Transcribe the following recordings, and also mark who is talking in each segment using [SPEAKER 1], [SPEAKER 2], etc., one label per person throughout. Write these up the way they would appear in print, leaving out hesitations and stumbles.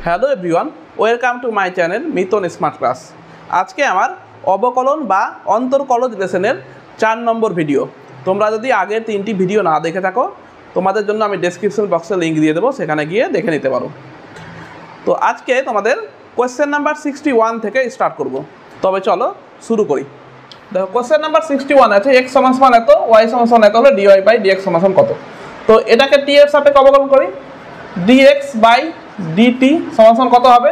[SPEAKER 1] Hello everyone, welcome to my channel Mitan smart class. আজকে আমার অবকলন বা অন্তর্কলজ লেসনের 4 নম্বর ভিডিও। তোমরা যদি আগের 3টি ভিডিও না দেখে থাকো, তোমাদের জন্য আমি ডেসক্রিপশন বক্সে লিঙ্ক দিয়ে দেবো, সেখানে গিয়ে দেখে নিতে পারো। তো আজকে তোমাদের কোয়েশ্চেন নাম্বার 61 থেকে স্টার্ট করব। তবে চলো শুরু করি। দেখো, কোয়েশ্চেন নাম্বার 61 আছে x সমান এত, y সমান এত হলে dy বাই dx সমান কত। তো এটাকে t এর সাপেক্ষে অবকলন করি। dx বাই dt সমান কত হবে?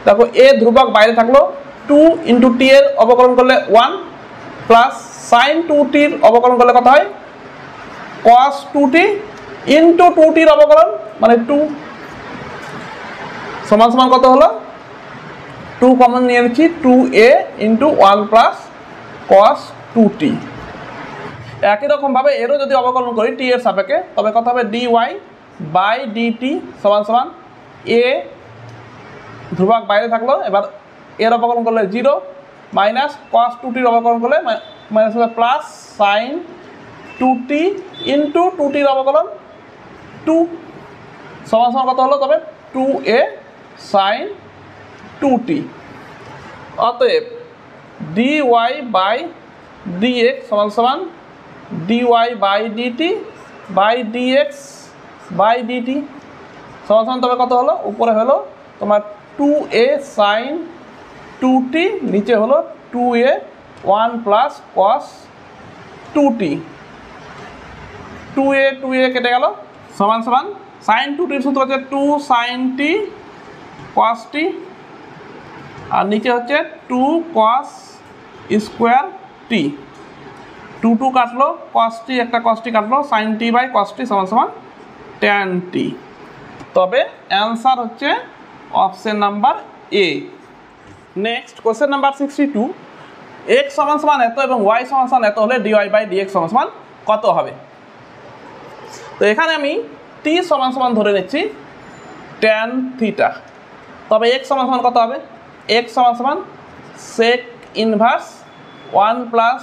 [SPEAKER 1] দেখো, a ধ্রুবক বাইরে থাকলো, 2 ইন্টু t এর অবকলন করলে 1 প্লাস সাইন 2t এর অবকলন করলে কত হয়? cos 2t ইন্টু 2t এর অবকলন মানে 2 সমান কত হলো? 2 কমন নিয়ে নিচ্ছি, 2a into 1 plus cos 2t। একই রকমভাবে এরও যদি অবকলন করি t এর সাপেক্ষে, তবে কত হবে? dy বাই dt সমান a ধ্রুবক বাইরে থাকলো, এবার এর অবকলন করলে 0 মাইনাস cos 2t এর অবকলন করলে মাইনাস হবে plus sign 2t into 2t এর অবকলন 2 সমান কত হলো? তবে 2a সাইন 2t। অতএব dy বাই dx সমান dy by dt by dx by dt সমান তবে কত হলো? উপরে হলো তোমার 2a সাইন 2t, নিচে হলো 2a 1 plus cos 2t। 2a কেটে গেল, সমান সাইন 2t এর সূত্র হচ্ছে 2 সাইন t cos t, আর নিচে হচ্ছে 2 cos স্কোয়ার t। 2 কাটলো, cos t একটা cos t কাটলো, sine t by cos t সমান tan t। তবে অ্যান্সার হচ্ছে option number A. Next question number 62, x সমান এত এবং y সমান এত হলে dy বাই dx সমান কত হবে? তো এখানে আমি t সমান ধরে নিচ্ছি tan থিটা। তবে x সমান কত হবে? x সমান sec inverse 1 plus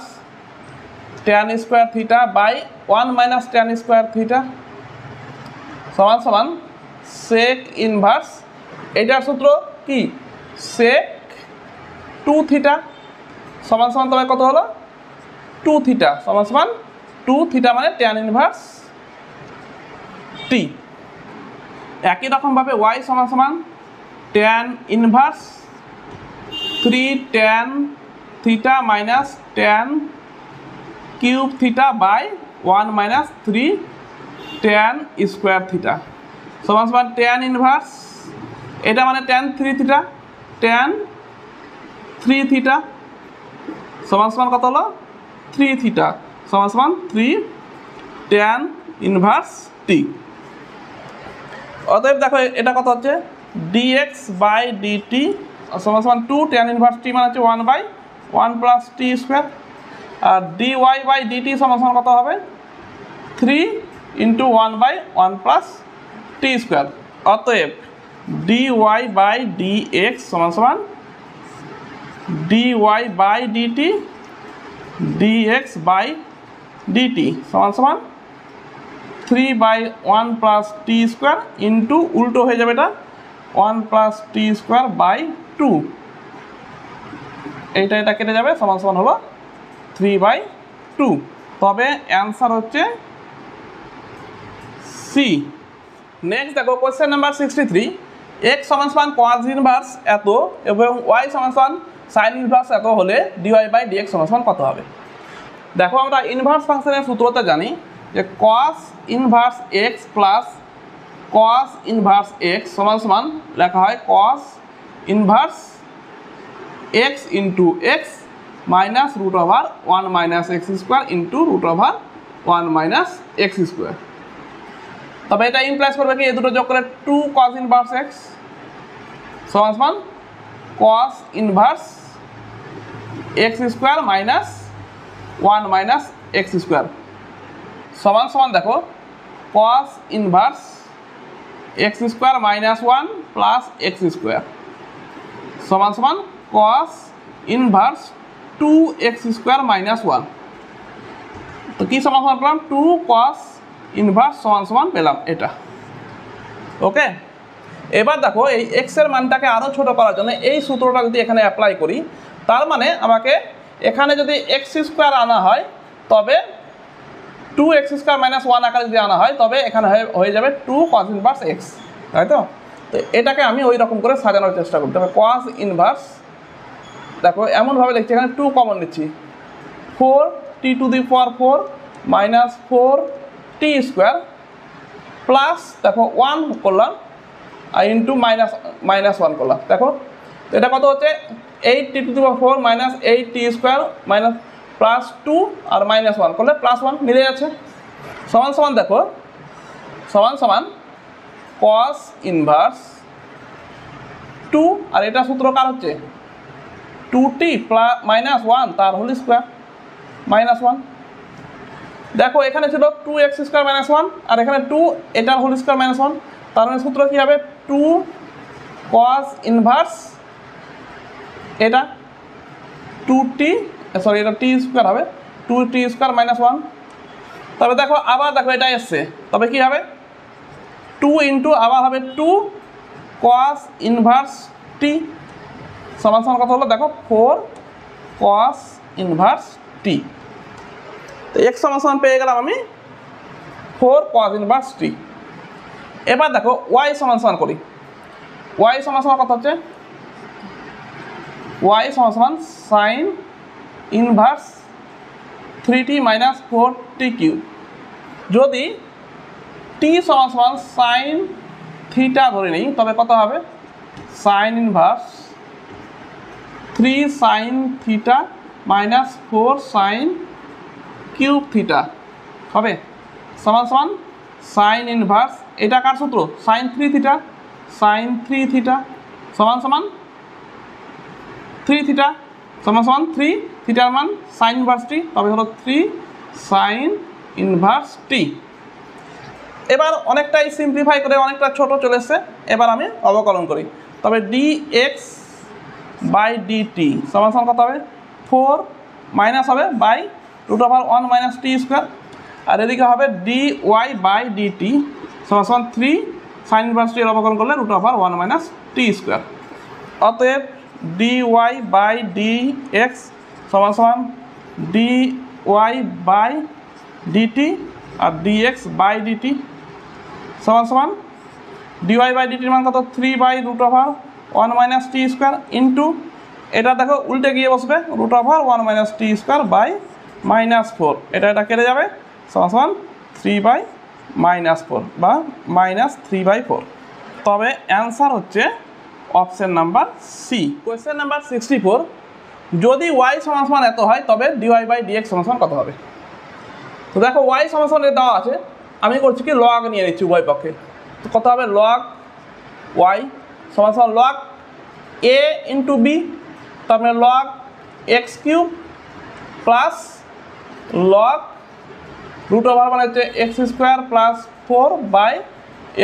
[SPEAKER 1] tan square theta by 1 minus tan square theta সমান sec ইনভার্স, এটার সূত্র কি? sec 2 থিটা সমান তবে কত হলো? 2 থিটা সমান 2 থিটা মানে tan ইনভার্স t। একই রকমভাবে y সমান tan inverse 3 tan theta minus tan cube theta by 1 minus 3 tan square theta সমান tan ইনভার্স, এটা মানে tan 3 থিটা, tan 3 থিটা সমান কত হলো? 3 থিটা সমান 3 tan ইনভার্স t। অতএব দেখো এটা কত হচ্ছে? dx বাই dt সমান 2 tan ইনভার্স t মানে হচ্ছে 1 বাই 1 প্লাস t স্কোয়ার, আর dy বাই dt সমান কত হবে? 3 into 1 by 1 plus t square. অতএব dy বাই dx সমান dy by dt dx by dt সমান 3 by 1 plus t square into উল্টো হয়ে যাবে এটা 1 প্লাস t স্কোয়ার বাই 2, এটা কেটে যাবে, সমান হলো 3 বাই 2। তবে অ্যান্সার হচ্ছে সি। নেক্সট দেখো কোয়েশ্চেন নাম্বার 63, x সমান cos ইনভার্স এত এবং y সমান সাইন ইনভার্স এত হলে dy বাই dx সমান কত হবে? দেখো, আমরা ইনভার্স ফাংশনের সূত্রটা জানি যে cos inverse x plus cos inverse x সমান লেখা হয় cos inverse x into x minus root over 1 minus x square into root over 1 minus x square. তবে এটা ইমপ্লাইজ করবে কি? এই দুটো যোগ করে 2 cos ইনভার্স x সমান cos inverse x square minus 1 minus x square সমান দেখো cos inverse x square minus 1 plus x square সমান cos inverse 2x square minus 1। তো কি সমান করলাম? 2 cos ইনভার্স সমান পেলাম এটা। ওকে, এবার দেখো এই এক্স এর মানটাকে আরও ছোট করার জন্য এই সূত্রটা যদি এখানে অ্যাপ্লাই করি, তার মানে আমাকে এখানে যদি এক্স স্কোয়ার আনা হয় তবে 2x² - 1 আকারে যদি আনা হয় তবে এখানে হয়ে যাবে 2 cos ইনভার্স এক্স, তাই তো? তো এটাকে আমি ওই রকম করে সাজানোর চেষ্টা করি। তবে cos ইনভার্স দেখো এমনভাবে লিখছি, এখানে 2 কমন নিচ্ছি, 4t⁴ মাইনাস 4t² প্লাস দেখো 1 করলাম আর ইন্টু মাইনাস 1 করলাম। দেখো এটা কত হচ্ছে 8t⁴ minus 8t² minus plus 2 আর মাইনাস 1 করলে প্লাস 1 মিলে যাচ্ছে, সমান সমান দেখো সমান সমান cos ইনভার্স 2 আর এটা সূত্র কার হচ্ছে 2t মাইনাস 1 তার হোল স্কোয়ার মাইনাস 1। দেখো এখানে ছিল 2x² - 1 আর এখানে 2 এটার হোল স্কোয়ার মাইনাস 1, তার মানে সূত্র কী হবে 2 cos ইনভার্স এটা 2t, সরি এটা t² হবে 2t² - 1। তবে দেখো আবার দেখো এটা এসছে, তবে কি হবে 2 ইন্টু আবার হবে 2 cos ইনভার্স t সমান সমান কত হলো দেখো 4 cos ইনভার্স t। তো x সমান সমান পেয়ে গেলাম আমি 4 cos ইনভার্স t। এবার দেখো y সমান সমান করি, y সমান সমান কত হচ্ছে y সমান সমান sin inverse 3t minus 4t³ যদি t সমান সমান সাইন থিটা ধরে নিই তবে কত হবে sign inverse 3 sine theta minus 4 sine cube theta হবে সমান সমান সাইন ইনভার্স এটা কার সূত্র সাইন 3 থিটা সমান সমান 3 থিটা সমান সমান 3 থিটার মান সাইন ইনভার্স টি, তবে হলো 3 সাইন ইনভার্স টি। এবার অনেকটাই সিম্পলিফাই করে অনেকটা ছোট চলে এসছে, এবার আমি অবকলন করি। তবে dx/dt সমান সমান কত হবে 4 মাইনাস হবে বাই √1 - t², আর এদিকে হবে dy/dt সমান সমান 3 সাইন ইনভার্স টি এর অবকলন করলে √1 - t²। অতএব dy/dx সমান সমান dy/dt আর dx/dt সমান সমান dy/dt এর মান কত 3/√1 - t² ইন্টু এটা দেখো উল্টে গিয়ে বসবে √1 - t² বাই -4, এটা কেটে যাবে সমান সমান 3/-4 বা -3/4। তবে অ্যান্সার হচ্ছে option number C. Question number 64, যদি y সমান সমান এত হয় তবে dy/dx সমান সমান কত হবে? তো দেখো y সমান সমান দেওয়া আছে, আমি করছি কি লগ নিয়ে নিচ্ছি উভয় পক্ষে। তো কত হবে লগ y সমান সমান লগ a ইন্টু b, তারপরে লগ x³ প্লাস লগ √1 মানে হচ্ছে x² + 4 by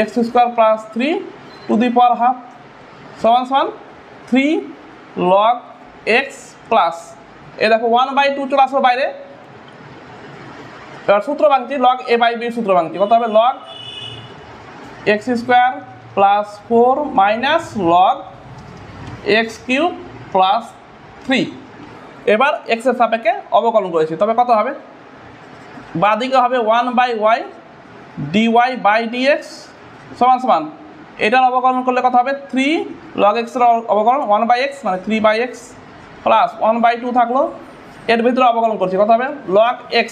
[SPEAKER 1] x² + 3 to the power half সমান সমান 3 লগ x প্লাস এ দেখো 1/2 চলে আসবে বাইরে, এবার সূত্র ভাঙছি লগ a/b সূত্র ভাঙছি, কত হবে log x² + 4 minus log x³ + 3। এবার x এর সাপেক্ষে অবকলন করেছি, তবে কত হবে বাদিকে হবে 1/y dy/dx সমান সমান এটার অবকলন করলে কত হবে 3 log x এর অবকলন 1/x মানে 3/x প্লাস 1/2 থাকলো, এর ভিতরে অবকলন করছি কত হবে log x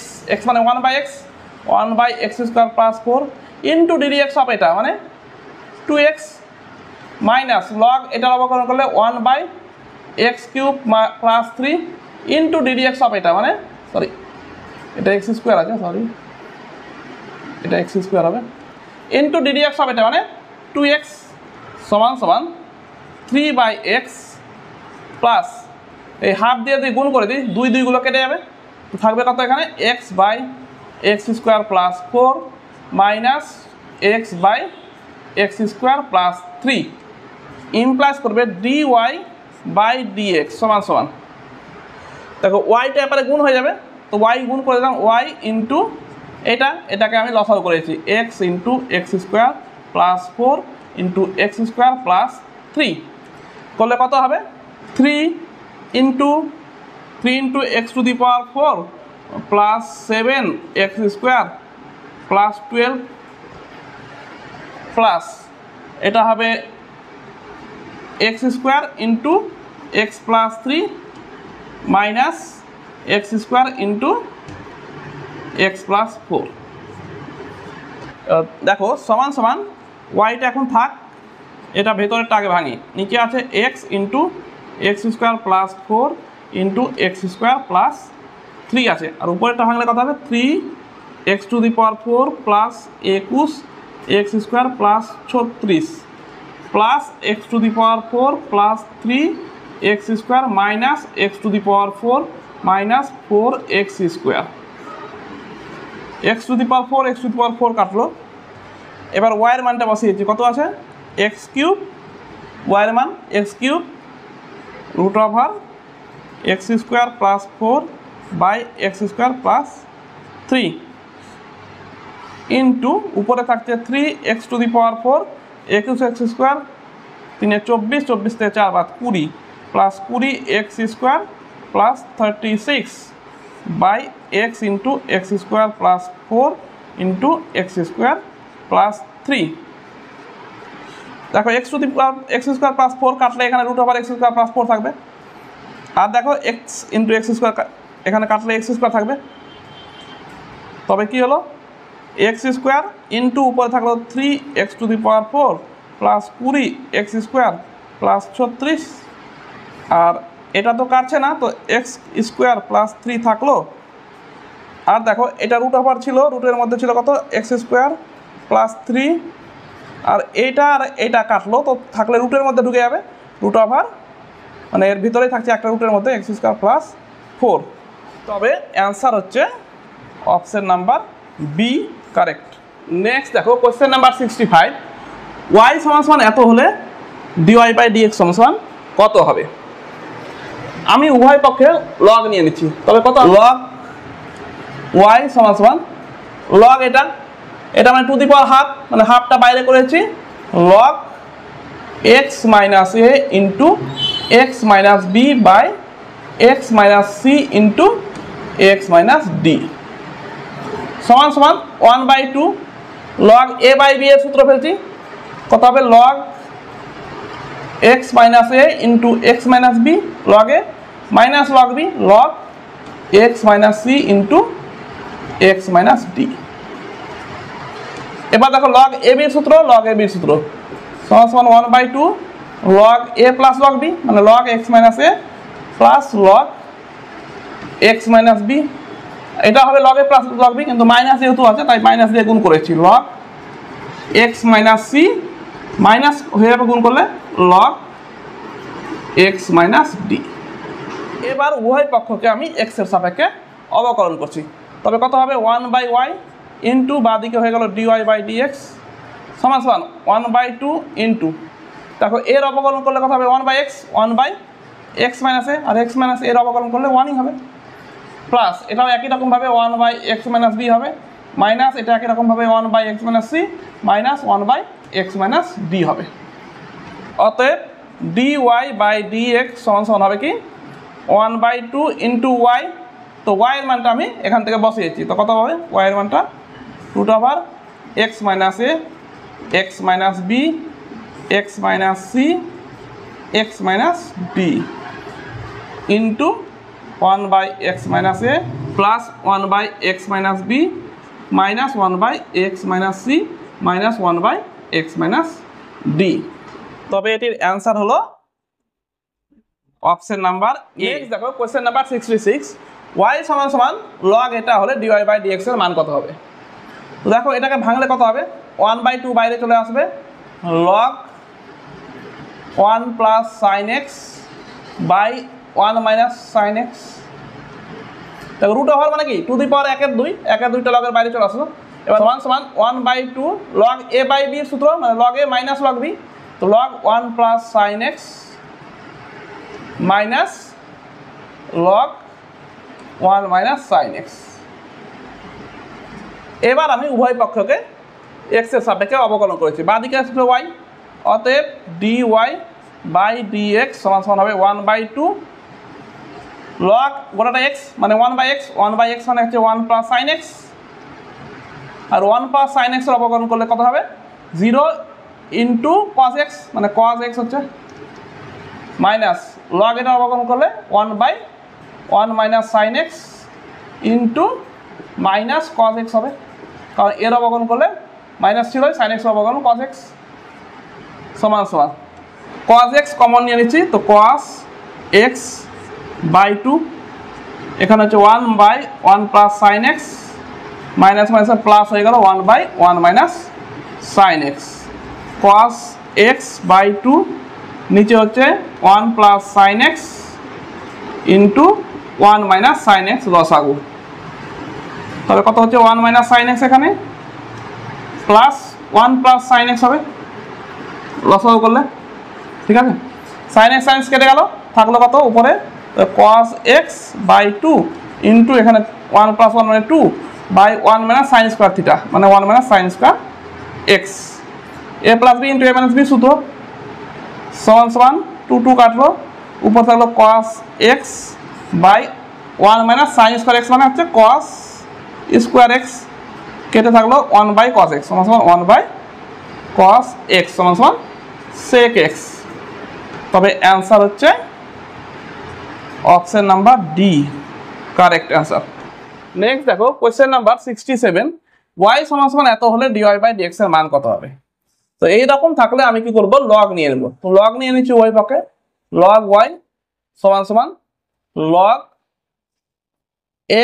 [SPEAKER 1] মানে 1/x 1/x² + 4 into ddx of এটা মানে 2x মাইনাস লগ এটার অবকলন করলে 1/x³ + 3 ইন্টু ddx অফ এটা মানে সরি এটা x² আছে, সরি এটা x² হবে ইন্টু ddx অফ এটা মানে 2x সমান সমান 3/x প্লাস এই হাফ দিয়ে যদি গুণ করে দিই 2 গুলো কেটে যাবে, তো থাকবে কত এখানে x/x² + 4 মাইনাস x/x² + 3 ইমপ্লাস করবে dy/dx সমান সমান দেখো ওয়াইটা এবারে গুণ হয়ে যাবে, তো y গুণ করে দিলাম y ইন্টু এটাকে আমি লসাগু করেছি x × x² + 4 into x square plus 3 করলে কত হবে 3 into x to the power 4 plus 7 x square plus 12 plus এটা হবে x square into x plus 3 minus x square into x plus 4। দেখো সমান সমান ওয়াইটা এখন থাক, এটা ভেতরেরটা আগে ভাঙি। নিচে আছে x into x square plus 4 into x square plus 3 আছে, আর উপরেরটা ভাঙলে কত হবে 3 x to the power 4 plus 21 x square plus 36 plus x to the power 4 plus 3 x square minus x to the power 4 minus 4 x square. X to the power 4 x to the power 4 কাটলো। এবার ওয়াইয়ের মানটা বসিয়েছি, কত আছে x cube, ওয়াইয়ের মান X cube root over X square plus 4 by X square plus 3 into উপরে থাকছে 3 x to the power 4 21 x square 3 24 24 থেকে 4 বাদ 20 plus 20 X square plus 36 by X into x square plus 4 into x square plus 3। দেখো X to the power X square plus 4 কাটলে এখানে root over X square plus 4 থাকবে, আর দেখো x into x square এখানে কাটলে x square থাকবে। তবে কি হলো এক্স স্কোয়ার ইন্টু উপরে থাকলো 3 x to the power 4 plus 20 X square plus 36, আর এটা তো কাটছে না, তো এক্স স্কোয়ার প্লাস 3 থাকলো। আর দেখো এটা রুট ওভার ছিল, রুটের মধ্যে ছিল কত এক্স স্কোয়ার প্লাস 3, আর এটা কাটলো, তো থাকলে রুটের মধ্যে ঢুকে যাবে রুট ওভার, মানে এর ভিতরেই থাকছে একটা রুটের মধ্যে এক্স স্কোয়ার প্লাস 4। তবে অ্যান্সার হচ্ছে option number B correct. Next দেখো কোশ্চেন নাম্বার 65, ওয়াই সমান সমান এত হলে ডিওয়াই বাই ডিএক্স সমান সমান কত হবে। আমি উভয় পক্ষে লগ নিয়ে নিচ্ছি, তবে কত লগ ওয়াই সমান সমান লগ এটা মানে টু দি পাওয়ার হাফ, মানে হাফটা বাইরে করেছি, log x minus A into x minus B by X minus C into x minus D সমান সমান 1/2 লগ এ বাই বি এর সূত্র ফেলছি, কত হবে log x minus A into x minus b log a minus log b log x minus C into x minus d. এবার দেখো log এ বির সূত্র, লগ এ বির সূত্র সমান সমান 1/2 log a plus log b, মানে log x minus a plus log x minus b. এটা হবে log a plus log b, কিন্তু মাইনাস যেহেতু আছে তাই মাইনাস দিয়ে গুণ করেছি, log x minus C minus হয়ে যাবে গুণ করলে লগ এক্স মাইনাস ডি। এবার উভয় পক্ষকে আমি এক্স এর সাপেক্ষে অবকলন করছি, তবে কত হবে 1/y ইন্টু বাদিকে হয়ে গেল ডিওয়াই বাই ডিএক্স সমান সমান 1/2 ইন্টু, দেখো এর অবকলন করলে কত হবে 1/x 1/x মাইনাস এ, আর এক্স মাইনাস এর অবকলন করলে 1ই হবে, প্লাস এটাও একই রকমভাবে 1/x মাইনাস বি হবে, মাইনাস এটা একই রকমভাবে 1/x minus C minus 1/x minus D হবে। অতএব ডিওয়াই বাই ডিএক্স সমান সমান হবে কি 1/2 ইন্টু ওয়াই, তো ওয়াই এর মানটা আমি এখান থেকে বসিয়েছি, তো কত হবে ওয়াই এর মানটা root over x minus a x minus b x minus c x minus d into 1/x minus a plus 1/x minus b minus 1/x minus C minus 1/x minus d. তবে এটির answer হলো option number এ। দেখো question number 66, Y সমান সমান log এটা হলে dy by dx এর মান কত হবে। তো দেখো এটাকে ভাঙলে কত হবে 1/2 বাইরে চলে আসবে, log 1 plus sine X by 1 minus sine X. দেখো রুট ওভার মানে কি টু দি পাওয়ার 1/2টা লগের বাইরে চলে আসলো। এবার সমান সমান 1/2 লগ এ বাই বি সূত্র, মানে log a minus log B, তো log 1 plus sine x minus log 1 minus sine x. এবার আমি উভয় পক্ষকে এক্স এর সাপেক্ষে অবকলন করেছি, বাঁ দিকে আসবে ওয়াই, অতএব dy বাই dx সমান সমান হবে 1/2 লগ গোটাটা x মানে 1/x মানে হচ্ছে 1 প্লাস সাইন x আর 1 প্লাস সাইন x এর অবকলন করলে কত হবে 0 ইন্টু কস x মানে কস x হচ্ছে মাইনাস লগ এটা অবকলন করলে 1/1 minus sine x into minus cos x হবে কারণ এর অবকলন করলে মাইনাস ছিল সাইন x এর অবকলন কস x সমান সমান cos x কমন নিয়ে নিচ্ছি তো cos x বাই 2 এখানে হচ্ছে 1/1 plus sine x minus minus plus হয়ে গেল 1/1 minus sine x cos x বাই 2 নিচে হচ্ছে 1 plus sine x into 1 minus sine x লসাগু তাহলে কত হচ্ছে 1 মাইনাস সাইন x এখানে প্লাস 1 প্লাস সাইন x হবে লসাগু করলে ঠিক আছে সাইন x কেটে গেল থাকলো কত উপরে cos x বাই 2 ইন্টু এখানে 1 প্লাস 1 মানে 2 by 1 minus sine square theta মানে 1 minus sine square x a plus b into a minus b সূত্র সমান সমান 2 2 কাটলো উপর থাকলো cos x by 1 minus sine square x মানে হচ্ছে cos স্কোয়ার x কেটে থাকলো 1 বাই cos x সমান সমান 1 বাই cos x সমান সমান sec x তবে অ্যান্সার হচ্ছে option number D correct answer next দেখো কোশ্চেন নাম্বার 67 y সমান সমান এত হলে dy বাই dx এর মান কত হবে তো এই রকম থাকলে আমি কি করব লগ নিয়ে নেব তো লগ নিয়ে নিচ্ছি y পক্ষে log y সমান সমান log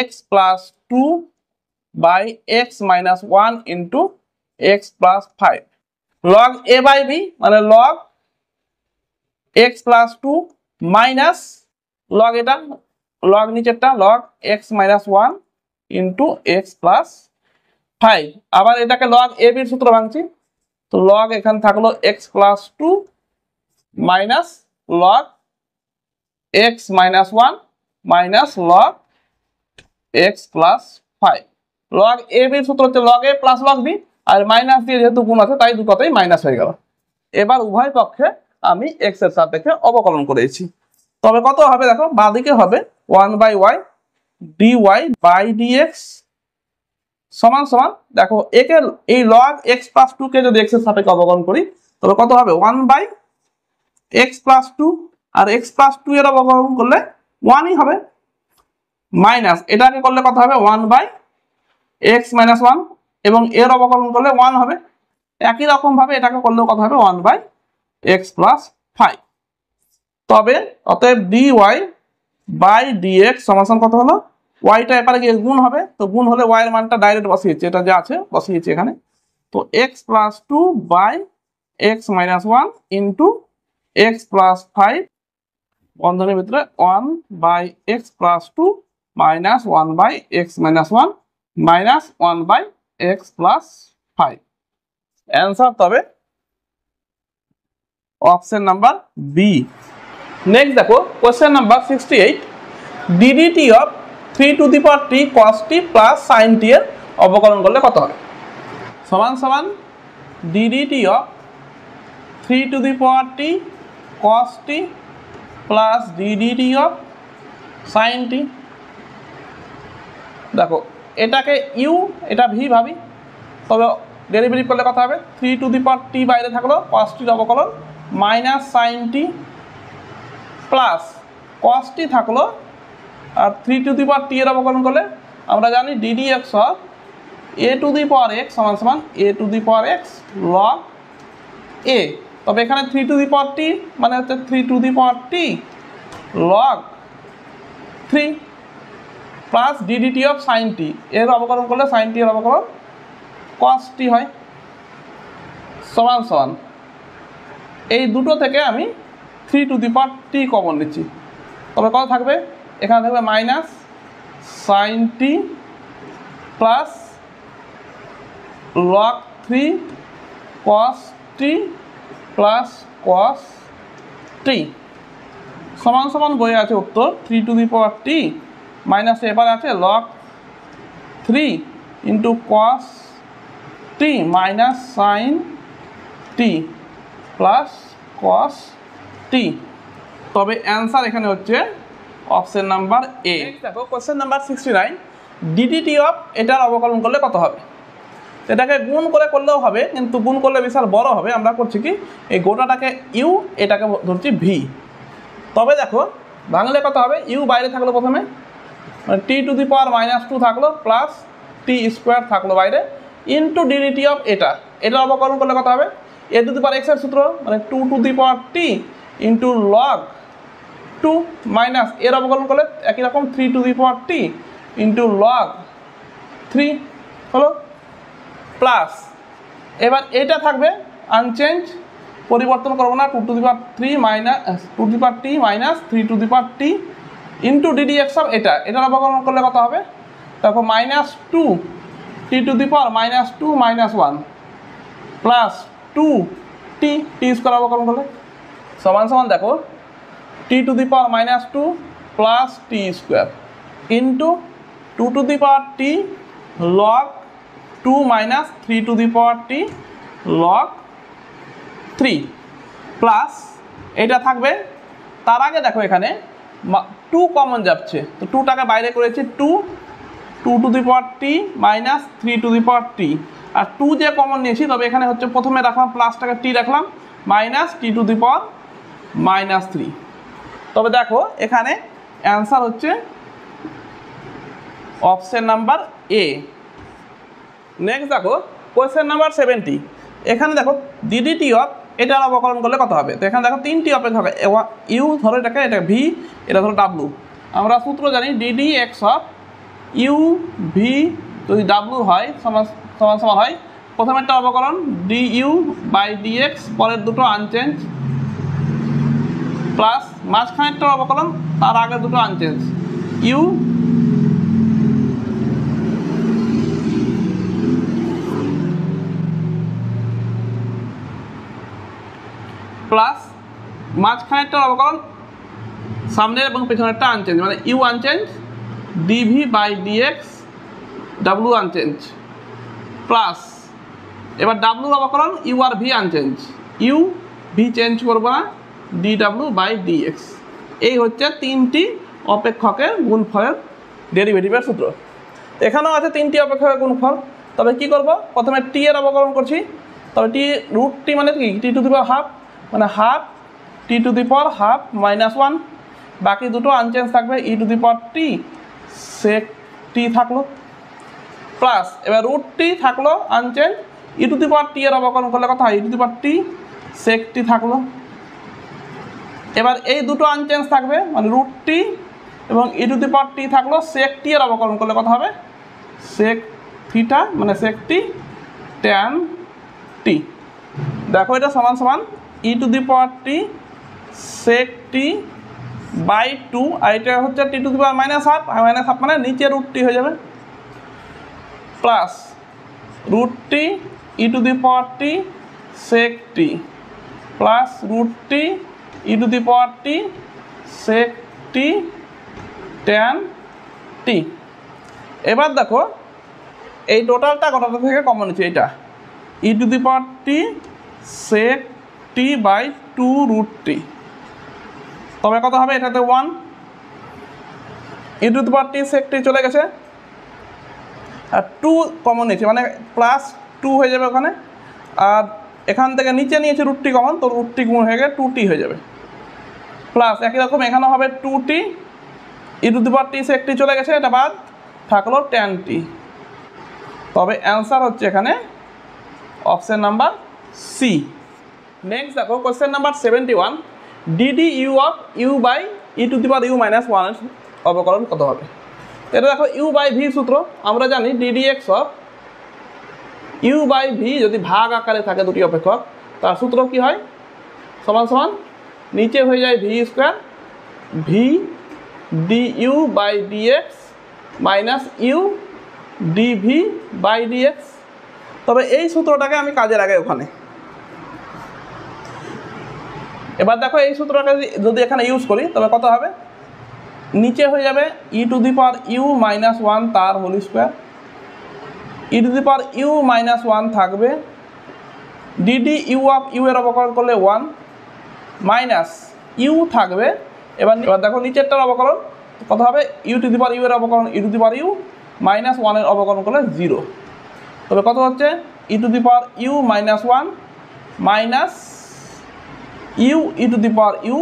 [SPEAKER 1] x plus 2 by x minus 1 into x plus 5 log a by b মানে log x plus 2 minus log এটা log নিচেরটা log x minus 1 into x plus 5 আবার এটাকে log a b এর সূত্র ভাঙছি তো log এখানে থাকলো x plus 2 minus log x minus 1 minus log x plus 5 log a b এর সূত্র হচ্ছে log a plus log b আর মাইনাস দিয়ে যেহেতু গুণ আছে তাই দুটোতেই মাইনাস হয়ে গেল এবার উভয় পক্ষে আমি x এর সাপেক্ষে অবকলন করেছি তবে কত হবে দেখো বাঁদিকে হবে 1/y dy by dx সমান সমান দেখো একে এই log x plus 2 কে যদি x এর সাপেক্ষে অবকলন করি তবে কত হবে 1/x plus 2 আর x plus 2 এর অবকলন করলে 1ই হবে মাইনাস এটাকে করলে কত হবে 1/x minus 1 এবং এর অবকলন করলে 1 হবে একই রকম ভাবে এটাকে করলেও কত হবে 1/x plus 5 তবে অতএব dy বাই dx সমান কত হলো y টা এপারে গিয়ে গুণ হবে তো গুণ হলে y এর মানটা ডাইরেক্ট বসিয়েছি এটা যা আছে বসিয়েছি এখানে তো x plus 2 by x minus 1 into x plus 5 বন্ধনীর ভিতরে 1/x plus 2 minus 1/x minus 1 minus 1/x plus 5 answer তবে অপশন নাম্বার বি নেক্সট দেখো question number 68 ddt of 3 to the power t cos t plus sin t এর অবকলন করলে কত হবে সমান সমান ddt of 3 to the power t cos t plus ddt of sin t দেখো এটাকে u এটা v ভাবি তবে ডেরিভেটিভ করলে কত হবে 3 to the power t বাইরে থাকলো cos t এর অবকলন minus sin t plus cos t থাকলো আর 3 to the power t এর অবকলন করলে আমরা জানি ddx of a to the power x সমান সমান a to the power x log a তবে এখানে 3 to the power t মানে হচ্ছে 3 to the power t log 3 plus ddt of sin t এর অবকলন করলে sin t এর অবকলন cos t হয় সমান সমান এই দুটো থেকে আমি 3 to the power t common নিচ্ছি তবে কত থাকবে এখানে থাকবে minus sin t plus log 3 cos t plus cos t সমান সমান বইয়ে আছে উত্তর 3 to the power t minus এবার আছে log 3 into cos t minus sin t plus cos t. তবে অ্যান্সার এখানে হচ্ছে অপশন নাম্বার এ। দেখো কোশ্চেন নাম্বার 69, ডিডিটি অফ এটার অবকলন করলে কত হবে? এটাকে গুণ করে করলেও হবে, কিন্তু গুণ করলে বিশাল বড় হবে। আমরা করছি কি, এই গোটাটাকে ইউ, এটাকে ধরছি ভি। তবে দেখো ভাঙলে কত হবে, ইউ বাইরে থাকলো প্রথমে, মানে টি টু দি পাওয়ার -2 থাকলো প্লাস টি স্কোয়ার থাকলো বাইরে, ইন্টু ডিডিটি অফ এটার অবকলন করলে কত হবে, এ টু দি পাওয়ার এক্সের সূত্র, মানে 2 to the power t into log 2 minus এর অবকলন করলে একই রকম 3 to the power t into log 3 হলো, প্লাস এবার এটা থাকবে আনচেঞ্জ, পরিবর্তন করবো না, 2 to the power 3 minus 2 to the power t minus 3 to the power t into d d x of এটার অবকলন করলে কত হবে, তারপর -2 t to the power -2 -1 plus 2 t square অবকলন করলে সমান সমান দেখো t to the power -2 plus t square into 2 to the power t log 2 minus 3 to the power t log 3 plus এটা থাকবে। তার আগে দেখো এখানে 2 কমন যাচ্ছে, তো 2টাকে বাইরে করেছি, 2 to the power t minus 3 to the power t, আর 2 যে কমন নিয়েছি, তবে এখানে হচ্ছে প্রথমে রাখলাম প্লাসটাকে টি রাখলাম minus T to the power -3। তবে দেখো এখানে অ্যান্সার হচ্ছে অপশন নাম্বার এ। নেক্সট দেখো কোয়েশ্চেন নাম্বার 70, এখানে দেখো ডিডিটি অফ এটার অবকলন করলে কত হবে? তো এখানে দেখো 3টি অপেন হবে, ইউ ধরো এটাকে, এটা ভি, এটা ধরো ডাব্লু। আমরা সূত্র জানি D D X of U V যদি ডাব্লু হয় সমান সমান হয় প্রথমেরটা অবকলন ডি ইউ বাই ডিএক্স, পরের দুটো আনচেঞ্জ, প্লাস মাঝখানেরটা অবকলন তার আগের দুটো আনচেঞ্জ, ইউ প্লাস মাঝখানেরটার অবকলন সামনের এবং পেছনেরটা আনচেঞ্জ, মানে U unchange D V by D X W unchange, plus এবার ডাব্লুর অবকলন ইউ আর V unchange, U V change করবো না, ডি ডাব্লু বাই ডিএক্স। এই হচ্ছে 3টি অপেক্ষকের গুণফলের ডেরিভেটিভের সূত্র। এখানেও আছে 3টি অপেক্ষকের গুণফল। তবে কি করব, প্রথমে টি এর অবকলন করছি, তবে টি রুট টি মানে কি, টি টু দি পাওয়ার হাফ, মানে half T to the power half -1, বাকি দুটো আনচেঞ্জ থাকবে, ই to the power t sec টি থাকলো, প্লাস এবার রুট টি থাকলো unchange, E to the power টি এর অবকলন করলে কথা হয়, ই to the power t sec টি থাকলো। এবার এই দুটো আনচেঞ্জ থাকবে, মানে রুট টি এবং ই টু দি পাওয়ার টি থাকলো, সেক টি এর অবকলন করলে কথা হবে সেক থিটা, মানে সেক টি ট্যান টি। দেখো এটা সমান সমান e to the power t sec t by 2, আর এটা হচ্ছে টি টু দি পাওয়ার -1/2 মানে নিচে রুট টি হয়ে যাবে, plus root t e to the power t sec t plus root t e to the power t sec t tan t. এবার দেখো এই টোটালটা গোটাটা থেকে কমন নিচ্ছে, এটা e to the power t sec t by 2 root t, তবে কত হবে, এটাতে 1, ই to the power t sec টি চলে গেছে, আর 2 কমন নিয়েছে, মানে +2 হয়ে যাবে ওখানে, আর এখান থেকে নিচে নিয়েছে রুট টি কমন, তো রুট টি গুণ হয়ে গেলে 2t হয়ে যাবে, প্লাস একই রকম এখানেও হবে 2t, E to the power t sec টি চলে গেছে, এটা বাদ থাকলো ট্যান টি। তবে অ্যান্সার হচ্ছে এখানে অপশন নাম্বার সি। নেক্সট দেখো question number 71, D D U of U by E to the power U -1 অবকলন কত হবে? এটা দেখো ইউ বাই ভি সূত্র, আমরা জানি D D X of U by V যদি ভাগ আকারে থাকে দুটি অপেক্ষক, তার সূত্র কি হয়, সমান সমান নিচে হয়ে যায় V square V D U by D X minus U D V by D X. তবে এই সূত্রটাকে আমি কাজের আগে ওখানে, এবার দেখো এই সূত্রটাকে যদি এখানে ইউজ করি তবে কত হবে, নিচে হয়ে যাবে ই টু দি পাওয়ার ইউ -1 তার whole square, E to the power U -1 থাকবে ডিডি ইউ অফ ইউ এর অবকলন করলে 1 মাইনাস ইউ থাকবে। এবার দেখো নিচেরটার অবকলন কত হবে, u to the power u এর অবকলন e to the power you minus 1 এর অবকলন করলে 0। তবে কত হচ্ছে e to the power you minus 1 minus u e to the power u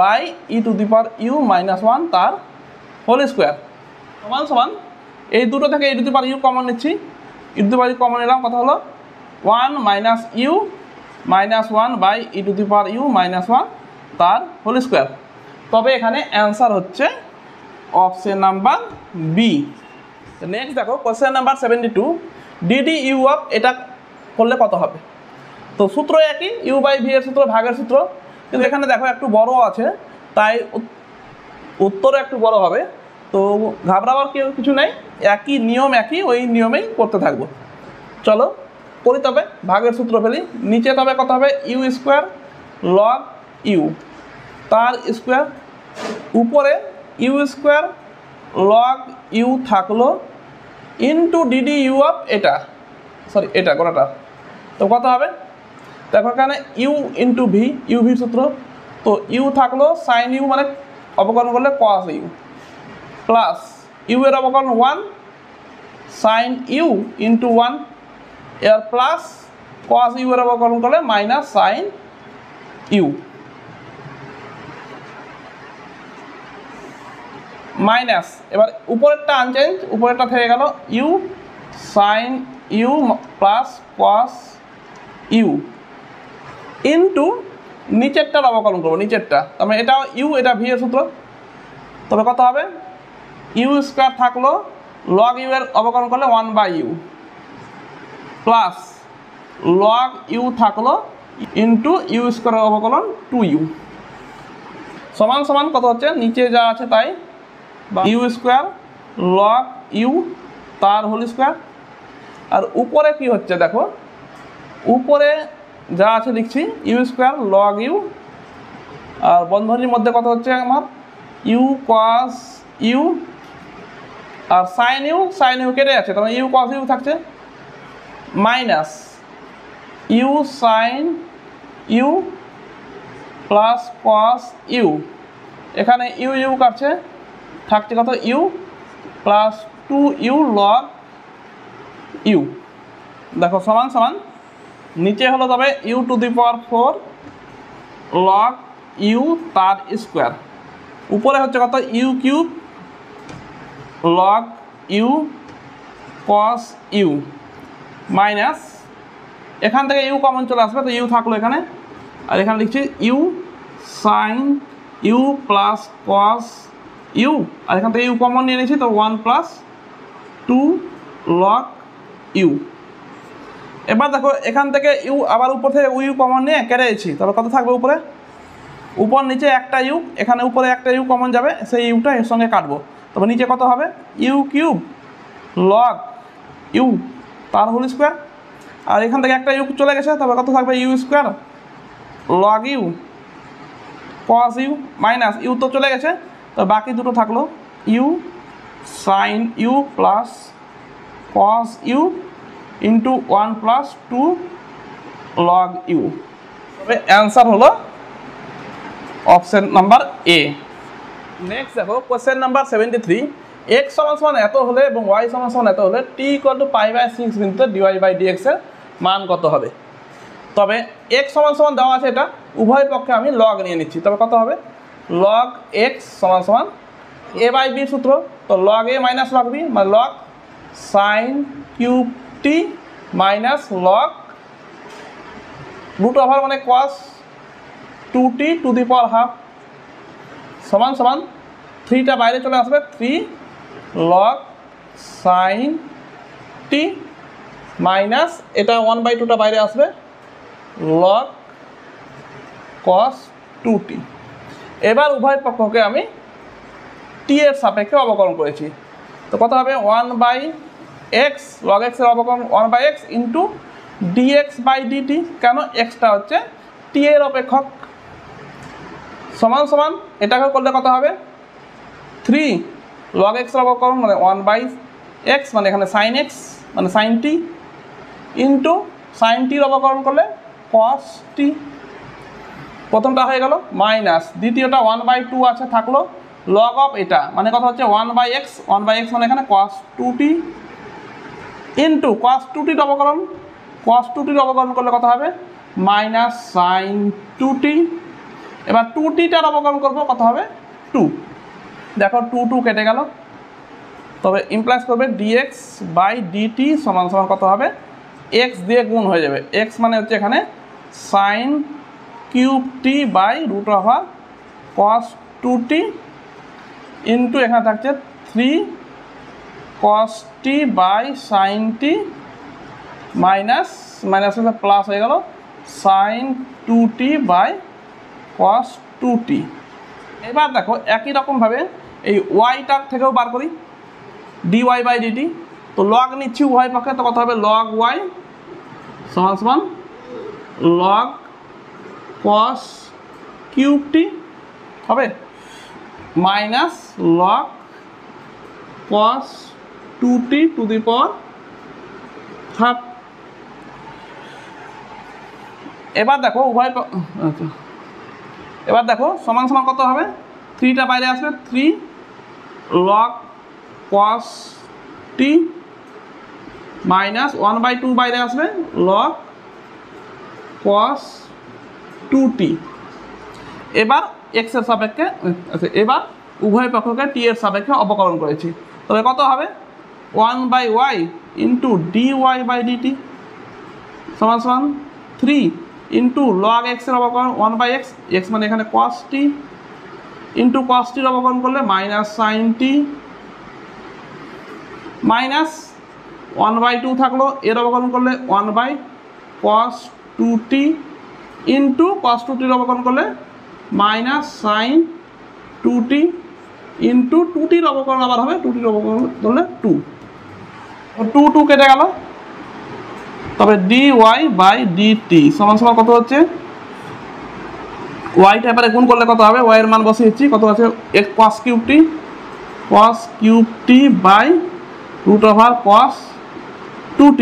[SPEAKER 1] by E to the power you minus 1 তার whole square সমান সমান এই দুটো থেকে e to the power u common নিচ্ছি, e to the power u common নিলাম, কত হলো 1 minus U minus 1 by E to the power you minus 1 তার হোল স্কোয়ার। তবে এখানে অ্যান্সার হচ্ছে অপশন নাম্বার বি। নেক্সট দেখো question number 72 D D U of এটা করলে কত হবে। তো সূত্র একই, ইউ বাই ভি এর সূত্র ভাগের সূত্র, কিন্তু এখানে দেখো একটু বড় আছে তাই উত্তর একটু বড় হবে। তো ঘাবড়াবার কিছু নেই, একই নিয়ম একই, ওই নিয়মেই করতে থাকবো। চলো করি, তবে ভাগের সূত্র ফেলি। নিচে তবে কত হবে ইউ স্কোয়ার লগ ইউ তার স্কোয়ার, উপরে ইউ স্কোয়ার লগ ইউ থাকলো ইন্টু ডিডি ইউ অফ এটা, সরি এটা গোটাটা। তো কত হবে দেখো এখানে ইউ ইন্টু ভি, ইউ ভির সূত্র, তো ইউ থাকলো সাইন ইউ মানে অবকলন করলে কস ইউ প্লাস ইউ এর অবকলন 1 সাইন ইউ ইন্টু 1 এর প্লাস কস ইউ এর অবকলন করলে মাইনাস সাইন ইউ মাইনাস, এবার উপরেরটা আনচেঞ্জ, উপরেরটা থেকে গেল u sine you plus cos you into নিচেরটার অবকলন করবো, নিচেরটা তার মানে এটা ইউ এটা ভি এর সূত্র। তবে কত হবে ইউ স্কোয়ার থাকলো লগ ইউ এর অবকলন করলে 1 by U plus log U থাকলো ইন্টু ইউ স্কোয়ারের অবকলন 2u সমান সমান কত হচ্ছে নিচে যা আছে তাই, ইউ স্কোয়ার লগ ইউ তার হোল স্কোয়ার। আর উপরে কি হচ্ছে দেখো, উপরে যা আছে লিখছি ইউ স্কোয়ার লগ ইউ, আর বন্ধনীর মধ্যে কত হচ্ছে আমার ইউ কস ইউ, আর সাইন ইউ কেটে যাচ্ছে, তখন ইউ কস ইউ থাকছে minus U sine you plus cos U, এখানে ইউ ইউ কাটছে থাকছে কত you plus 2u log you. দেখো সমান সমান নিচে হলো তবে U to the power 4 log U তার স্কোয়ার, উপরে হচ্ছে কত U cube log U cos U minus এখান থেকে ইউ কমন চলে আসবে, তো ইউ থাকলো এখানে, আর এখানে লিখছি u sine you plus cos you, আর এখান থেকে ইউ কমন নিয়ে নিয়েছি, তো 1 প্লাস 2 লগ ইউ। এবার দেখো এখান থেকে ইউ আবার উপর থেকে ইউ কমন নিয়ে কেটে দিয়েছি, তবে কত থাকবে উপরে, উপর নিচে একটা ইউ, এখানে উপরে একটা ইউ কমন যাবে, সেই ইউটা এর সঙ্গে কাটবো, তবে নিচে কত হবে ইউ কিউব লগ ইউ তার হোল স্কোয়ার, আর এখান থেকে একটা ইউ চলে গেছে, তবে কত থাকবে U square log U cos U minus U তো চলে গেছে, তো বাকি দুটো থাকলো U sine you plus cos you into 1 plus 2 log U. তবে অ্যান্সার হলো অপশন নাম্বার এ। নেক্সট দেখো কোশ্চেন নাম্বার 73 x সমান সমান এত হলে এবং y সমান সমান এত হলে t = π/6 বিন্দুতে dy বাই dx এর মান কত হবে। তবে x সমান সমান দেওয়া আছে, এটা উভয় পক্ষে আমি লগ নিয়ে নিচ্ছি, তবে কত হবে লগ x সমান সমান a বাই b সূত্র, তো log a minus log b মানে log sine cube t minus log root over মানে cos 2t two the power half সমান সমান 3টা বাইরে চলে আসবে 3 লগ সাইন t মাইনাস এটা 1/2টা বাইরে আসবে লগ কস 2t। এবার উভয় পক্ষকে আমি t এর সাপেক্ষে অবকলন করেছি, তো কত হবে 1/x লগ x এর অবকলন 1/x into dx by dt, কেন xটা হচ্ছে t এর অপেক্ষক সমান সমান এটাকে করলে কত হবে 3 লগ x এর অবকলন মানে 1/x মানে এখানে সাইন x মানে সাইন t ইন্টু সাইন টির অবকলন করলে কস টি, প্রথমটা হয়ে গেল মাইনাস দ্বিতীয়টা 1/2 আছে থাকলো লগ অফ এটা মানে কথা হচ্ছে 1/x মানে এখানে cos 2t into cos 2t অবকলন করলে কত হবে মাইনাস সাইন 2t। এবার 2tটার অবকলন করবো কত হবে 2, দেখো 2 কেটে গেল, তবে ইমপ্লাইজ করবে dx বাই dt সমান সমান কত হবে x দিয়ে গুণ হয়ে যাবে, x মানে হচ্ছে এখানে sine cube T by root over cos 2t into এখানে থাকছে 3 cos t বাই সাইন টি মাইনাস প্লাস হয়ে গেল sign 2t by cos 2t। এবার দেখো একই রকমভাবে এই ওয়াইটার থেকেও বার করি dy বাই dt, তো লগ নিচ্ছি উভয় পক্ষে, তো কত হবে লগ y সমান সমান লগ cos কিউব টি হবে minus log cos 2t two the power half. এবার দেখো এবার দেখো সমান সমান কত হবে 3টা বাইরে আসবে 3 লগ cos t মাইনাস 1/2 বাইরে আসবে লগ cos 2t। এবার x এর সাপেক্ষে এবার উভয় পক্ষকে t এর সাপেক্ষে অবকলন করেছি, তবে কত হবে 1/y into dy by dt সমান সমান 3 ইন্টু লগ x এর অবকলন 1/x, x মানে এখানে cos t into cos t এর অবকলন করলে মাইনাস সাইন t মাইনাস 1/2 থাকলো, এর অবকলন করলে 1/cos 2t into cos 2t এর অবকলন করলে মাইনাস সাইন 2t ইন্টু 2tর অবকলন আবার হবে 2tর অবকলন করলে 2 কেটে গেল, তবে dy বাই dt সমান সমান কত হচ্ছে ওয়াইটা এবারে গুণ করলে কত হবে y এর মান বসিয়েছি কত আছে cos cube t by root over cos 2t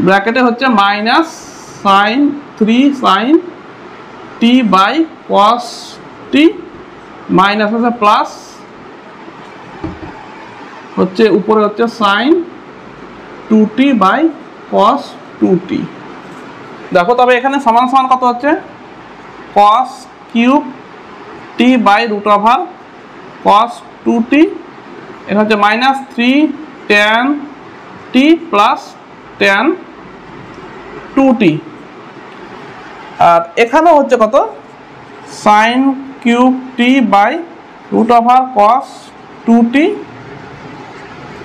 [SPEAKER 1] ব্র্যাকেটে হচ্ছে minus sine 3 sine t by cos t minus হচ্ছে প্লাস হচ্ছে উপরে হচ্ছে sign 2t by cos 2t। দেখো তবে এখানে সমান সমান কত হচ্ছে cos cube t by root over cos 2t, এটা হচ্ছে minus 3 tan t plus tan 2t, আর এখানেও হচ্ছে কত sine cube t by root over cos 2t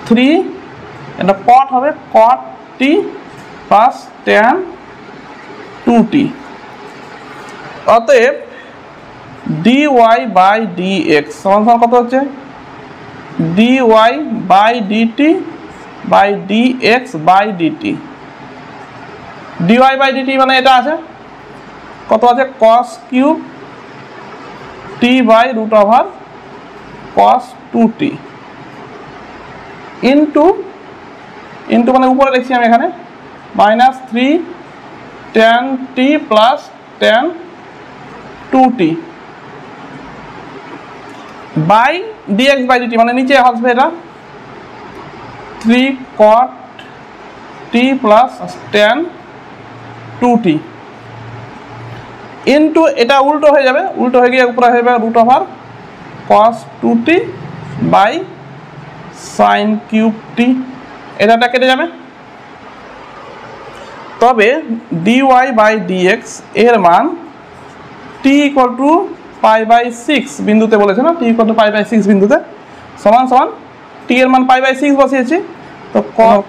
[SPEAKER 1] 3, এটা cot হবে cot t plus tan 2t। অতএব dy বাই dx সমান সমান কত হচ্ছে dy by dt by dx by dt, dy by dt মানে এটা আছে কত আছে cos cube t by root over cos 2t into মানে উপরে লিখছি আমি এখানে minus 3 tan t plus tan 2t by dx by dt মানে নিচে আসবে এটা 3 cot t plus tan 2t into এটা উল্টো হয়ে যাবে, উল্টো হয়ে গিয়ে উপরে হয়ে যাবে root over cos 2t by sine cube t, এটা কেটে যাবে, তবে dy বাই dx এর মান t ইকুয়াল টু π/6 বিন্দুতে বলেছে না, t ইকুয়াল টু π/6 বিন্দুতে সমান সমান t এর মান π/6 বসিয়েছি, তো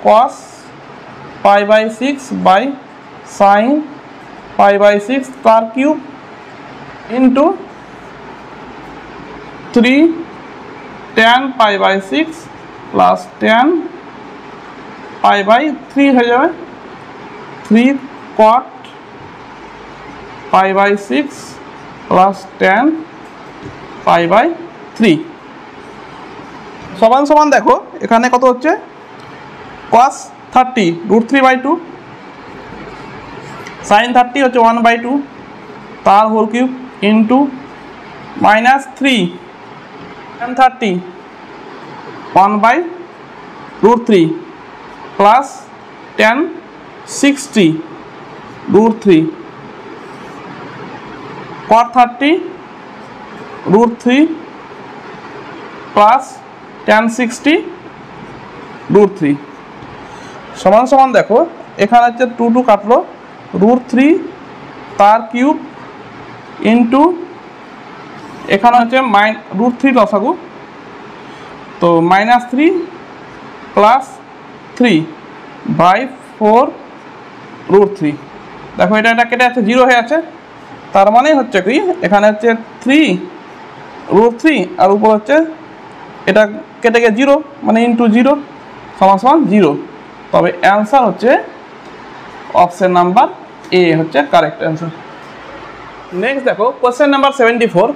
[SPEAKER 1] cos π/6 বাই সাইন π/6 তার cube into 3 tan π/6 plus tan π/3 হয়ে যাবে 3 cot π/6 প্লাস tan π/3 সমান সমান দেখো এখানে কত হচ্ছে cos 30 √3/2 sin 30 হচ্ছে 1/2 তার whole cube into -3 tan 30 1/√3 plus tan 60 √3 cot 30 √3 plus tan 60 √3 সমান সমান দেখো এখানে হচ্ছে 2 কাটলো √3 তার কিউব ইন্টু এখানে হচ্ছে √3 লসাগু তো -3 প্লাস 3/4 √3 দেখো এটা কেটে আছে 0 হয়ে আছে তার মানে হচ্ছে কি এখানে হচ্ছে 3 √3 আর উপর হচ্ছে এটা কেটে গিয়ে 0 মানে ইন্টু 0 সমান 0 তবে অ্যান্সার হচ্ছে অপশন নাম্বার এ হচ্ছে কারেক্ট অ্যান্সার। নেক্সট দেখো কোশ্চেন নাম্বার 74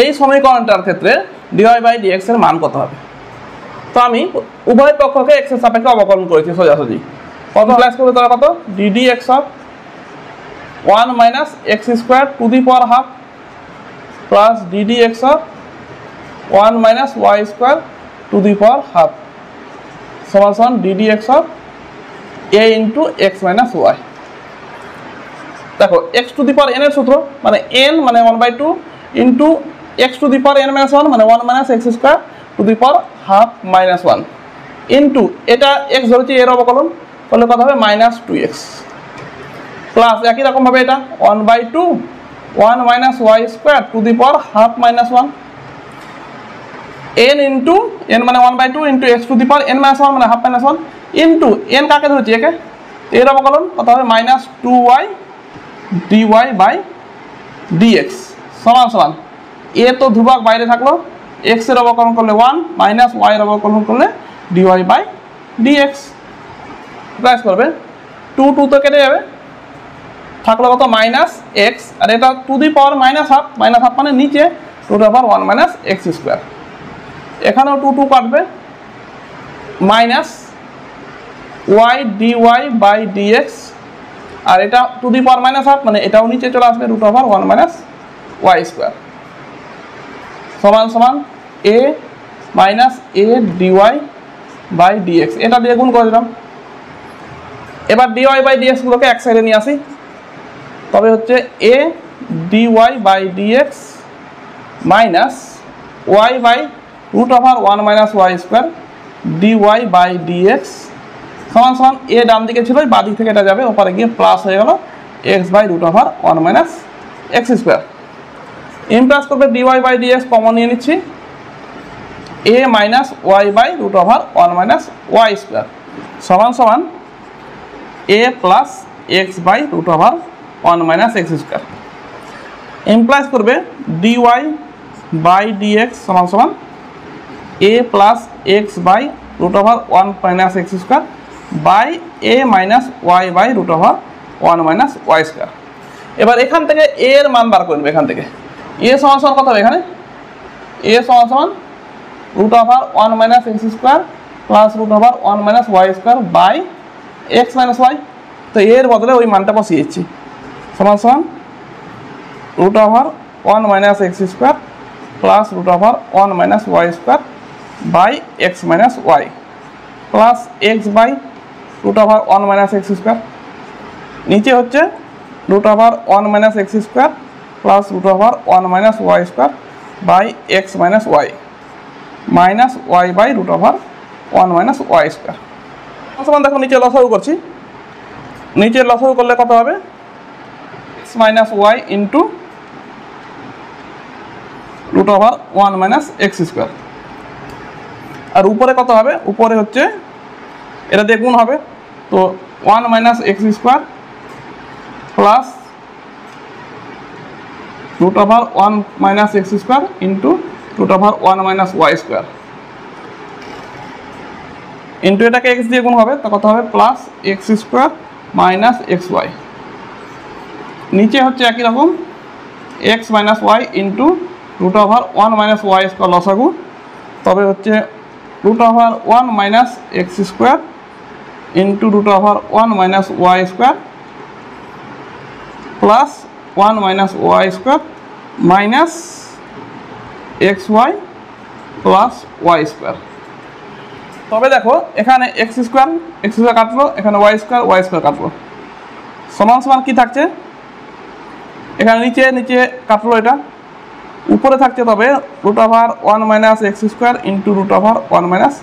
[SPEAKER 1] এই সমীকরণটার ক্ষেত্রে dy/dx এর মান কত হবে। তো আমি উভয় পক্ষকে x এর সাপেক্ষে অবকলন করেছি সোজাসুজি কত প্লাস করবে তারা কত ddx of 1 - x² two the power half plus ddx of 1 - y² two the power half সমান ddx of a into x - y। দেখো x two the power n এর সূত্র মানে n মানে 1/2 into x two the power n - 1 মানে 1 - x² two the power half -1 into এটা x ধরেছি এর অবকলন করলে কত হবে -2x প্লাস একই রকম ভাবে এটা 1/2 1 - y² two the power half -1 n into n মানে 1/2 into x two the power n - 1 মানে হাফ -1 ইন্টু n কাকে ধরেছি একে এর অবকলন কত হবে -2y dy/dx সমান a তো ধ্রুবক বাইরে থাকলো x এর অবকলন করলে 1 - y এর অবকলন করলে dy/dx প্লাস করবে 2 তো কেটে যাবে থাকলো কত -x আর এটা টু দি পাওয়ার -হাফ মানে নিচে √1 - x²। এখানেও 2 কাটবে -y dy/dx আর এটা টু দি পাওয়ার -হাফ মানে এটাও নিচে চলে আসবে √1 - y² সমান a dy/dx এটা দিয়ে গুণ করে দিলাম। এবার dy/dx গুলোকে এক সাইডে নিয়ে আসি তবে হচ্ছে a dy/dx minus y/√1 - y² dy/dx সমান a ডান দিকে ছিল বাঁ দিক থেকে এটা যাবে ওপারে গিয়ে প্লাস হয়ে গেল x/√1 - x²। ইমপ্লাস করবে dy/dx কমন নিয়ে নিচ্ছি a y/√1 - y² সমান a প্লাস x/√1 - x² ইমপ্লাস করবে dy/dx সমান a plus x/√1 - x² by a y/√1 - y²। এবার এখান থেকে a এর মান বার করে নেবে এখান থেকে a সমান কত হবে এখানে a সমান √1 - x² plus √1 - y² by x - y তো এর বদলে ওই মানটা বসিয়েছি সমান √1 - x² plus √1 - y² by x - y plus x/√1 - x² নিচে হচ্ছে √1 - x² plus √1 - y² by x - y minus y/√1 - y² সমান দেখো নিচে লসাগু করছি নিচে লসাগু করলে কত হবে x - y ইন্টু √1 - x² আর উপরে কত হবে উপরে হচ্ছে এটা দিয়ে গুণ হবে তো 1 - x² plus √1 - x² into √1 - y² into এটাকে x দিয়ে গুণ হবে তো কত হবে প্লাস x² মাইনাস xy নিচে হচ্ছে একই রকম x - y ইন্টু √1 - y² লসাগু তবে হচ্ছে √1 - x² into root over 1 minus Y square plus 1 minus Y square minus x Y plus Y square. তবে দেখো এখানে এক্স স্কোয়ার কাটলো, এখানে ওয়াই স্কোয়ার কাটলো, সমান সমান কী থাকছে, এখানে নিচে কাটলো, এটা উপরে থাকছে তবে root over 1 minus x square into root over 1 minus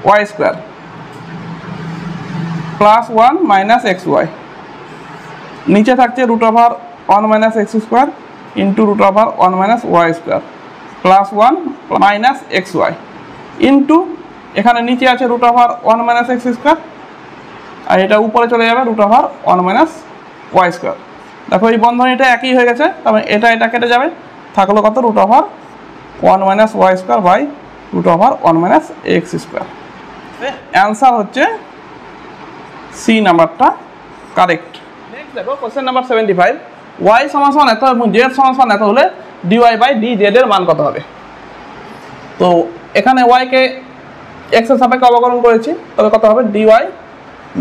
[SPEAKER 1] Y square plus 1 minus x y, নিচে থাকছে root over 1 minus x square into root over 1 minus Y square plus 1 minus x y into এখানে নিচে আছে root over 1 minus x square, আর এটা উপরে চলে যাবে root over 1 minus Y square. দেখো এই বন্ধনীটা একই হয়ে গেছে, তবে এটা কেটে যাবে, থাকলো কত root over 1 minus Y square by root over 1 minus x square. Answer হচ্ছে সি নাম্বারটা কারেক্ট। নেক্সট দেখো কোশ্চেন নাম্বার 75, ওয়াই সমান এত এবং জেড সমান এত হলে ডিওয়াই বাই ডি জেড এর মান কত হবে। তো এখানে ওয়াইকে এক্স এর সাপেক্ষে অবকলন করেছি, তবে কত হবে ডিওয়াই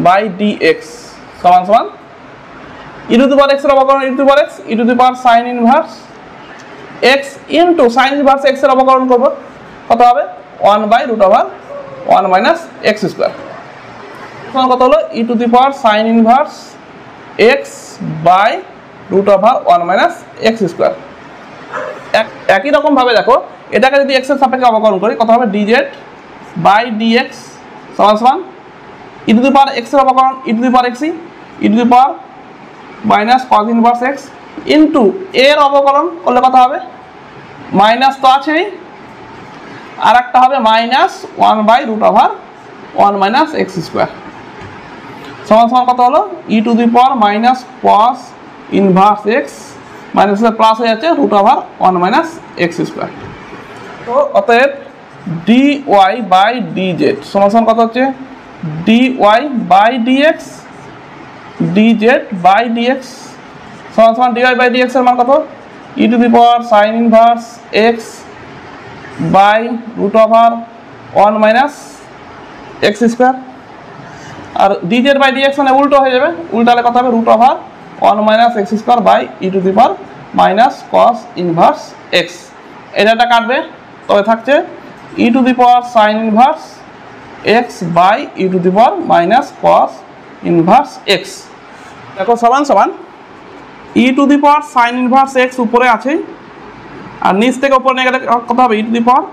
[SPEAKER 1] বাই ডি এক্স সমান e to the power x এর অবকলন e to the power x e to the power sine inverse x into sine inverse x এর অবকলন করবো, কত হবে 1 by root over 1 minus x square. কত হলো e to the power sine inverse x by root over 1 minus x square. একই রকমভাবে দেখো এটাকে যদি এক্স এর সাপেক্ষে অবকলন করি, কত হবে ডিজেড বাই ডিএক্স সমান e to the power x এর অবকলন e to the power x e e to the power minus cos inverse x into এর অবকলন করলে কত হবে, মাইনাস তো আছেই, আর একটা হবে minus 1 by root over 1 minus x square সমান কত হলো e to the power minus cos inverse x minus plus হয়ে যাচ্ছে root over 1 minus x square. তো অতএব d y by d z সমান কত হচ্ছে d y by d x d z by d x সমান ডিওয়াই বাই ডি এক্স এর মান কত e to the power sine inverse x by root over 1 minus x square, আর d z by d x মানে উল্টো হয়ে যাবে, উল্টালে কত হবে root over 1 minus x square by E to the power minus cos inverse x. এটা কাটবে, তবে থাকছে e to the power sine inverse x by E to the power minus cos inverse x. দেখো সমান e to the power sine inverse x উপরে আছে, আর নিচ থেকে উপরে নিয়ে গেলে কত হবে e to the power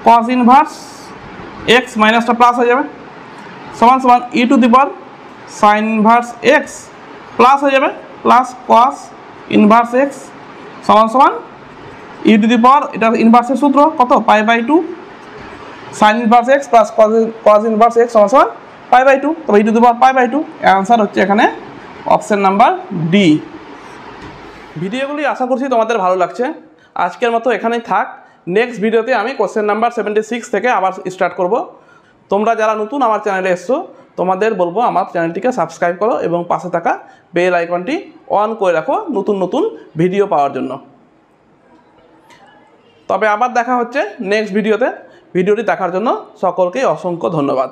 [SPEAKER 1] cos inverse x মাইনাসটা প্লাস হয়ে যাবে সমান e to the power sine inverse x plus হয়ে যাবে প্লাস কস ইনভার্স এক্স সমান ই টু দি পাওয়ার এটা ইনভার্সের সূত্র কত pi by 2 sine inverse x plus cos inverse x সমান পাই বাই 2, তবে e to the power pi by 2। Answer হচ্ছে এখানে অপশন নাম্বার ডি। ভিডিওগুলি আশা করছি তোমাদের ভালো লাগছে। আজকের মতো এখানেই থাক, নেক্সট ভিডিওতে আমি কোশ্চেন নাম্বার 76 থেকে আবার স্টার্ট করব। তোমরা যারা নতুন আমার চ্যানেলে এসছো তোমাদের বলবো আমার চ্যানেলটিকে সাবস্ক্রাইব করো এবং পাশে থাকা বেল আইকনটি অন করে রাখো নতুন ভিডিও পাওয়ার জন্য। তবে আবার দেখা হচ্ছে নেক্সট ভিডিওতে। ভিডিওটি দেখার জন্য সকলকে অসংখ্য ধন্যবাদ।